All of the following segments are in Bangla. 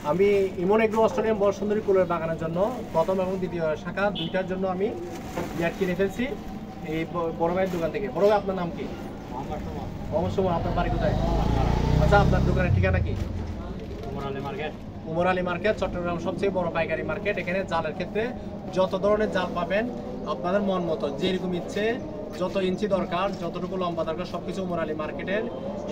আমি ইমন এগ্রো অস্ট্রেলিয়ান বড় সুন্দরী কুলের বাগানের জন্য প্রথম এবং দ্বিতীয় শাখা দুইটার জন্য আমি নেট কিনে ফেলছি এই বড় ভাইয়ের দোকান থেকে। বড় ভাই আপনার নাম কি? মোহাম্মদ সুমন। আপনার বাড়ি কোথায়? আচ্ছা, আপনার দোকানের ঠিকানা কি? উমর আলী মার্কেট, চট্টগ্রাম সবচেয়ে বড় পাইকারি মার্কেট। এখানে জালের ক্ষেত্রে যত ধরনের জাল পাবেন আপনাদের মন মতো, যেরকম ইচ্ছে, যত ইঞ্চি দরকার, যতটুকু লম্বা দরকার, সবকিছু উমর আলী মার্কেটের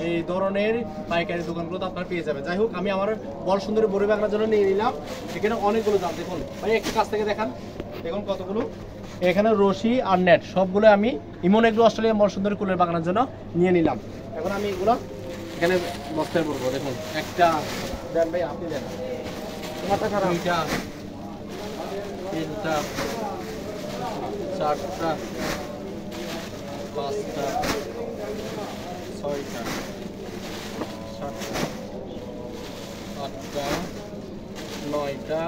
এই ধরনের পাইকারি দোকানগুলোতে আপনারা পেয়ে যাবেন। যাই হোক, আমি আমার বড় সুন্দরী বড়ি বাগানের জন্য নিয়ে নিলাম। এখানে অনেকগুলো জাল, দেখুন ভাই একটু কাছ থেকে দেখান, দেখুন কতগুলো। এখানে রশি আর নেট সবগুলো আমি ইমন এগ্রো অস্ট্রেলিয়ান বড় সুন্দরী কুলের বাগানের জন্য নিয়ে নিলাম। এখন আমি এগুলো এখানে বস্তায় পড়বো। দেখুন একটা দেন ভাই, আপনি দেন। দুইটা, তিনটা, চারটা, পাঁচটা, ছয়টা, সাতটা, আটটা, নয়টা,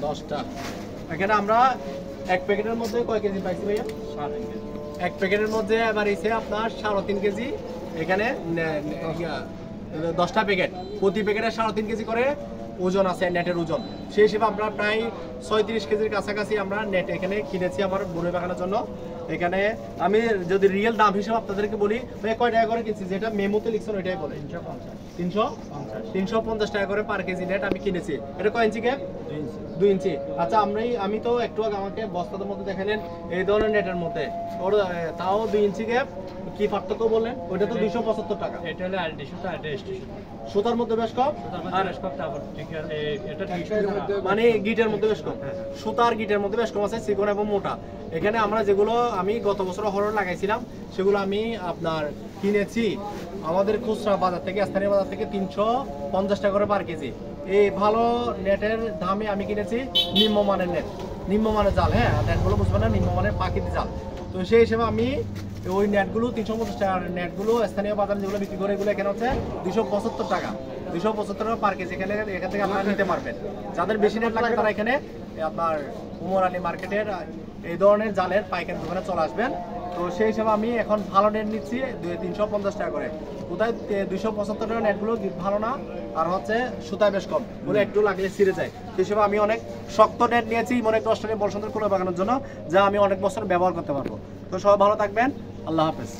10টা। এখানে আমরা এক প্যাকেটের মধ্যে কয় কেজি পাইছি ভাইয়া? 3.5 কেজি। এক প্যাকেটের মধ্যে এবার এসে আপনার 3.5 কেজি। এখানে 10টা প্যাকেট, প্রতি প্যাকেটে 3.5 কেজি করে ওজন আছে, নেটের ওজন। সেই হিসেবে আমরা প্রায় 36 কেজির কাছাকাছি আমরা নেট এখানে কিনেছি আমার বড়ই বাগানের জন্য। এখানে আমি যদি রিয়েল দাম হিসেবে আপনাদেরকে বলি, ভাই কয় টাকা করে কিনছি, যেটা মেমোতে লিখছেন ওইটাই বলে। 350 টাকা করে পার কেজি নেট আমি কিনেছি। এটা কয় ইঞ্চি গ্যাপ? 2 ইঞ্চি। আচ্ছা, আমি তো একটু আগে আমাকে বস্তার মধ্যে দেখালেন এই ধরনের নেটের মধ্যে, ওর তাও 2 ইঞ্চি গ্যাপ। কি পার্থক্য বললেন? ওইটা তো 275 টাকা। এটা হলো আলটি সুতা, এটা স্টেশন সুতার মধ্যে বেশ কম, আর তারপর ঠিক এটা মানে গিটের মধ্যে বেশ কম, সুতার গিটের মধ্যে বেশ কম আছে, চিকন এবং মোটা। এখানে আমরা যেগুলো আমি গত বছর হরর লাগাইছিলাম সেগুলো আমি আপনার কিনেছি আমাদের খুচরা বাজার থেকে, স্থানীয় বাজার থেকে 350 টাকা করে পার কেজি। এই ভালো নেটের দামে আমি কিনেছি নিম্নমানের নেট, নিম্নমানের জাল। হ্যাঁ, নেটগুলো বুঝবেন না, নিম্নমানের পাখির জাল। তো সেই হিসেবে আমি ওই নেটগুলো 350 টাকার নেটগুলো স্থানীয় বাজারে যেগুলো বিক্রি করে এগুলো এখানে হচ্ছে 275 টাকা, 275 টাকা পার কেজি। এখান থেকে আপনারা নিতে পারবেন। যাদের বেশি নেট লাগবে তারা এখানে আপনার উমর আলী মার্কেটের এই ধরনের জালের পাইকারি দোকানে চলে আসবেন। তো সেই হিসাবে আমি এখন ভালো নেট নিচ্ছি 350 টাকা করে। কোথায় 275 টাকা নেটগুলো ভালো না, আর হচ্ছে সুতায় বেশ কম, বলে একটু লাগলে ছিঁড়ে যায়। সেই হিসেবে আমি অনেক শক্ত নেট নিয়েছি মনে একটা অস্ট্রেলিয়া বড় সুন্দর কুলের বাগানের জন্য, যা আমি অনেক বছর ব্যবহার করতে পারবো। তো সবাই ভালো থাকবেন, আল্লাহ হাফেজ।